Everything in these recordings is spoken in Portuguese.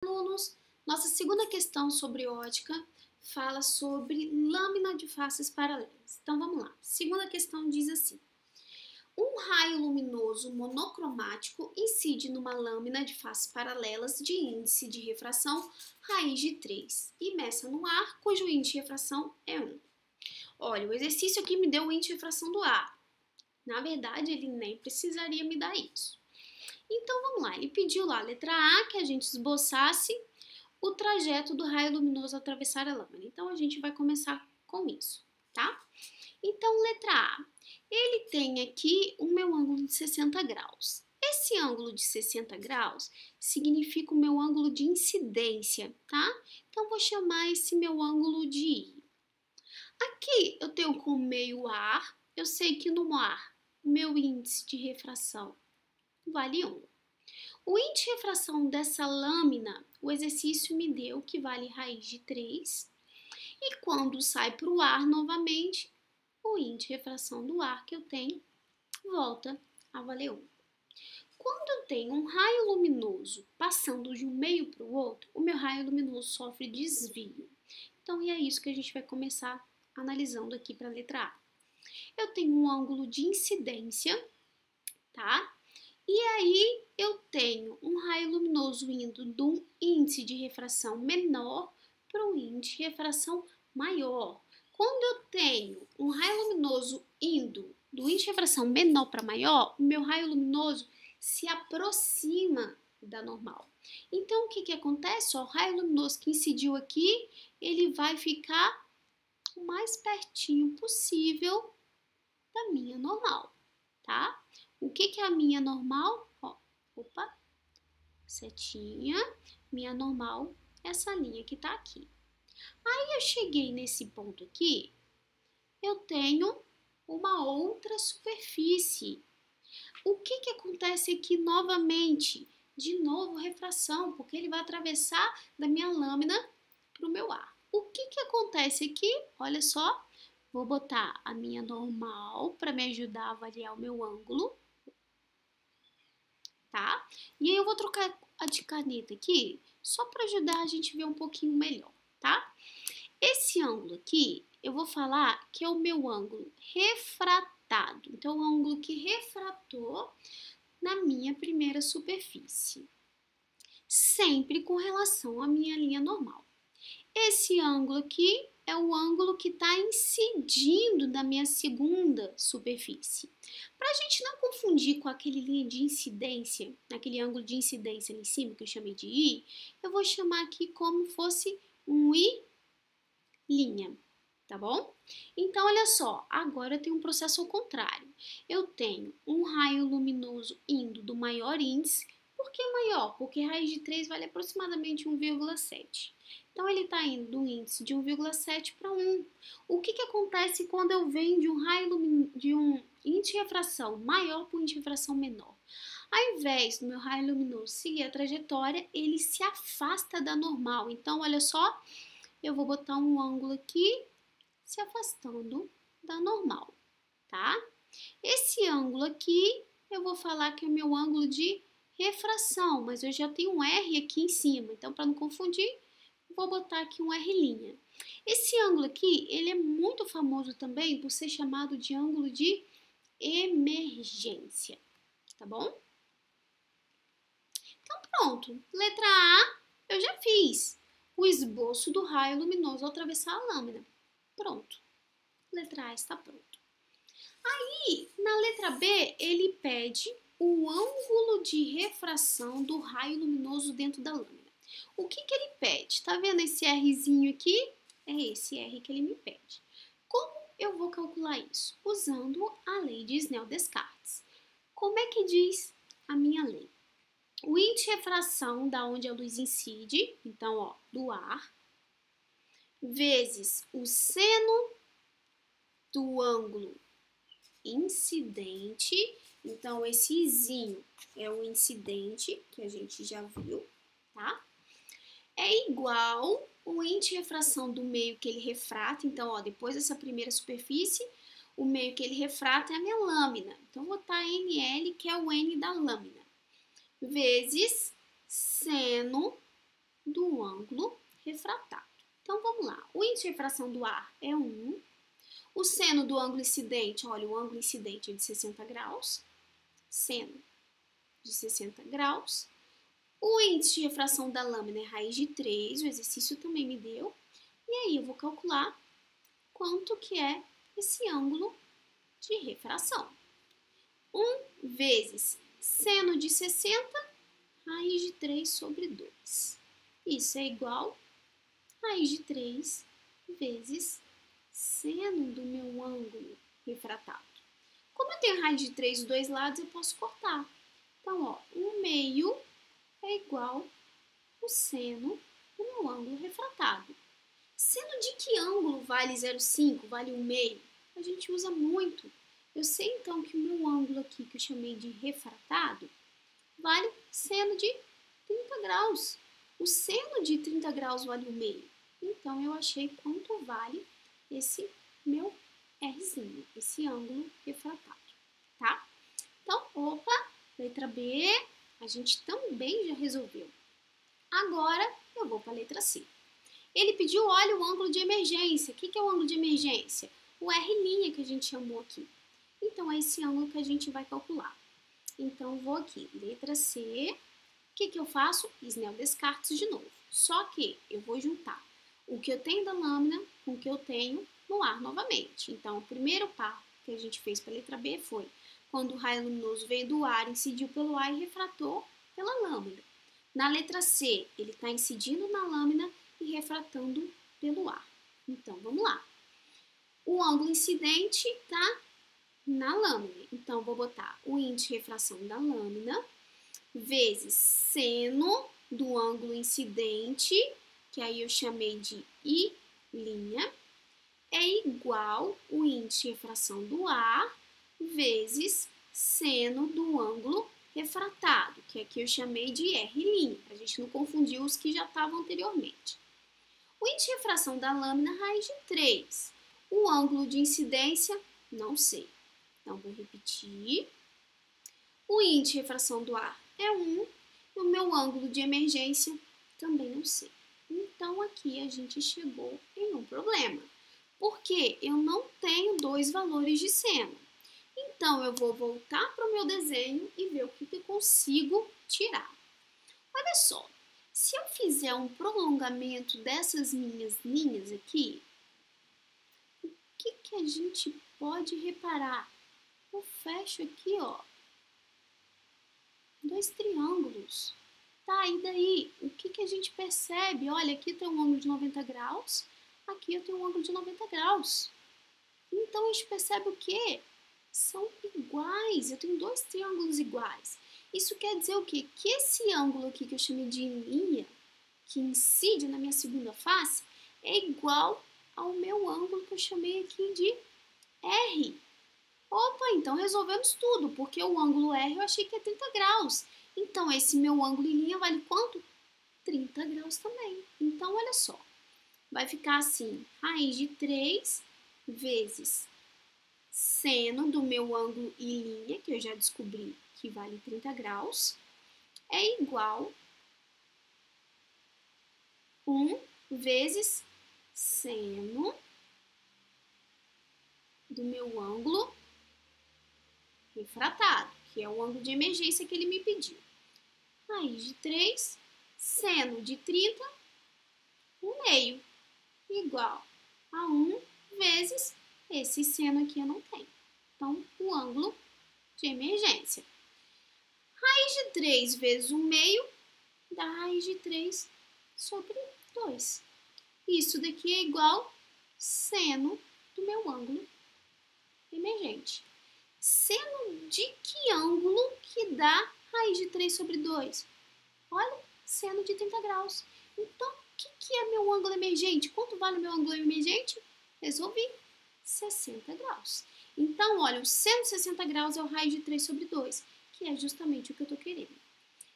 Alunos, nossa segunda questão sobre ótica fala sobre lâmina de faces paralelas. Então vamos lá. Segunda questão diz assim: um raio luminoso monocromático incide numa lâmina de faces paralelas de índice de refração raiz de 3 imersa no ar, cujo índice de refração é 1. Olha, o exercício aqui me deu o índice de refração do ar. Na verdade, ele nem precisaria me dar isso. Então vamos lá, ele pediu lá a letra A que a gente esboçasse o trajeto do raio luminoso atravessar a lâmina. Então a gente vai começar com isso, tá? Então, letra A. Ele tem aqui o meu ângulo de 60 graus. Esse ângulo de 60 graus significa o meu ângulo de incidência, tá? Então, vou chamar esse meu ângulo de I. Aqui eu tenho como meio ar, eu sei que no ar o meu índice de refração vale 1. O índice de refração dessa lâmina, o exercício me deu que vale raiz de 3. E quando sai para o ar novamente, o índice de refração do ar que eu tenho volta a valer 1. Quando eu tenho um raio luminoso passando de um meio para o outro, o meu raio luminoso sofre desvio. Então, é isso que a gente vai começar analisando aqui para a letra A. Eu tenho um ângulo de incidência, tá? E aí eu tenho um raio luminoso indo de um índice de refração menor para um índice de refração maior. Quando eu tenho um raio luminoso indo do índice de refração menor para maior, o meu raio luminoso se aproxima da normal. Então, o que acontece? O raio luminoso que incidiu aqui, ele vai ficar o mais pertinho possível da minha normal, tá? O que é a minha normal? Ó, opa, setinha, minha normal, essa linha que tá aqui. Aí eu cheguei nesse ponto aqui, eu tenho uma outra superfície. O que acontece aqui novamente? De novo, refração, porque ele vai atravessar da minha lâmina para o meu ar. O que acontece aqui? Olha só, vou botar a minha normal para me ajudar a avaliar o meu ângulo, tá? E aí eu vou trocar a de caneta aqui, só para ajudar a gente a ver um pouquinho melhor, tá? Esse ângulo aqui, eu vou falar que é o meu ângulo refratado. Então, o ângulo que refratou na minha primeira superfície. Sempre com relação à minha linha normal. Esse ângulo aqui é o ângulo que está incidindo na minha segunda superfície. Para a gente não confundir com aquele linha de incidência, aquele ângulo de incidência ali em cima que eu chamei de I, eu vou chamar aqui como fosse um I', tá bom? Então, olha só, agora eu tenho um processo ao contrário. Eu tenho um raio luminoso indo do maior índice. Por que maior? Porque raiz de 3 vale aproximadamente 1,7. Então, ele está indo do índice de 1,7 para 1. O que acontece quando eu venho de um raio de um índice de refração maior para um índice de refração menor? Ao invés do meu raio luminoso seguir a trajetória, ele se afasta da normal. Então, olha só, eu vou botar um ângulo aqui se afastando da normal, tá? Esse ângulo aqui, eu vou falar que é o meu ângulo de refração, mas eu já tenho um R aqui em cima, então para não confundir, vou botar aqui um R'. Esse ângulo aqui, ele é muito famoso também por ser chamado de ângulo de emergência, tá bom? Então pronto, letra A eu já fiz. O esboço do raio luminoso ao atravessar a lâmina. Pronto, letra A está pronto. Aí, na letra B, ele pede o ângulo de refração do raio luminoso dentro da lâmina. O que ele pede? Tá vendo esse Rzinho aqui? É esse R que ele me pede. Como eu vou calcular isso? Usando a lei de Snell-Descartes. Como é que diz a minha lei? O índice de refração da onde a luz incide, então, ó, do ar, vezes o seno do ângulo incidente. Então, esse izinho é o incidente, que a gente já viu, tá? É igual o índice de refração do meio que ele refrata. Então, ó, depois dessa primeira superfície, o meio que ele refrata é a minha lâmina. Então, vou botar NL, que é o N da lâmina, vezes seno do ângulo refratado. Então, vamos lá. O índice de refração do ar é 1. O seno do ângulo incidente, olha, o ângulo incidente é de 60 graus. Seno de 60 graus. O índice de refração da lâmina é raiz de 3, o exercício também me deu. E aí eu vou calcular quanto que é esse ângulo de refração. 1 vezes seno de 60, raiz de 3 sobre 2. Isso é igual a raiz de 3 vezes seno do meu ângulo refratado. Como eu tenho raiz de 3 dos dois lados, eu posso cortar. Então, ó, 1/2 é igual ao seno do meu ângulo refratado. Seno de que ângulo vale 0,5, vale 1/2? A gente usa muito. Eu sei então que o meu ângulo aqui, que eu chamei de refratado, vale seno de 30 graus. O seno de 30 graus vale 1/2. Então, eu achei quanto vale esse meu Rzinho, esse ângulo refratado, tá? Então, opa, letra B, a gente também já resolveu. Agora, eu vou para a letra C. Ele pediu, olha, o ângulo de emergência. O que é o ângulo de emergência? O R' que a gente chamou aqui. Então, é esse ângulo que a gente vai calcular. Então, vou aqui, letra C. O que eu faço? Snell Descartes de novo. Só que eu vou juntar o que eu tenho da lâmina com o que eu tenho no ar novamente. Então, o primeiro par que a gente fez para a letra B foi quando o raio luminoso veio do ar, incidiu pelo ar e refratou pela lâmina. Na letra C, ele está incidindo na lâmina e refratando pelo ar. Então, vamos lá. O ângulo incidente está na lâmina. Então, vou botar o índice de refração da lâmina vezes seno do ângulo incidente, que aí eu chamei de I', é igual o índice de refração do ar vezes seno do ângulo refratado, que aqui eu chamei de R', para a gente não confundir os que já estavam anteriormente. O índice de refração da lâmina, raiz de 3. O ângulo de incidência, não sei. Então, vou repetir. O índice de refração do ar é 1 e o meu ângulo de emergência também não sei. Então, aqui a gente chegou em um problema, porque eu não tenho dois valores de seno. Então, eu vou voltar para o meu desenho e ver o que eu consigo tirar. Olha só, se eu fizer um prolongamento dessas minhas linhas aqui, o que a gente pode reparar? Eu fecho aqui, ó, dois triângulos. Tá, e daí? O que a gente percebe? Olha, aqui tem um ângulo de 90 graus, aqui eu tenho um ângulo de 90 graus. Então, a gente percebe o quê? São iguais, eu tenho dois triângulos iguais. Isso quer dizer o quê? Que esse ângulo aqui que eu chamei de linha, que incide na minha segunda face, é igual ao meu ângulo que eu chamei aqui de R. Opa, então resolvemos tudo, porque o ângulo R eu achei que é 30 graus. Então, esse meu ângulo em linha vale quanto? 30 graus também. Então, olha só, vai ficar assim, raiz de 3 vezes seno do meu ângulo em linha, que eu já descobri que vale 30 graus, é igual a 1 vezes seno do meu ângulo refratado, que é o ângulo de emergência que ele me pediu. Raiz de 3, seno de 30, 1/2, igual a 1 vezes esse seno aqui eu não tenho. Então, o ângulo de emergência. Raiz de 3 vezes 1/2 dá raiz de 3 sobre 2. Isso daqui é igual seno do meu ângulo emergente. Seno de que ângulo que dá raiz de 3 sobre 2? Olha, seno de 30 graus. Então, o que é meu ângulo emergente? Quanto vale o meu ângulo emergente? Resolvi. 60 graus. Então, olha, o seno de 60 graus é o raiz de 3 sobre 2, que é justamente o que eu estou querendo.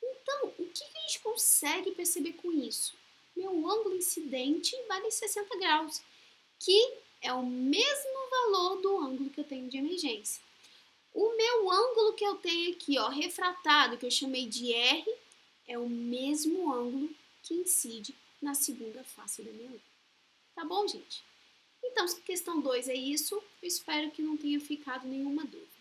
Então, o que a gente consegue perceber com isso? Meu ângulo incidente vale 60 graus, que é o mesmo valor do ângulo que eu tenho de emergência. O meu ângulo que eu tenho aqui, ó, refratado, que eu chamei de R, é o mesmo ângulo que incide na segunda face da minha lente. Tá bom, gente? Então, questão 2 é isso. Eu espero que não tenha ficado nenhuma dúvida.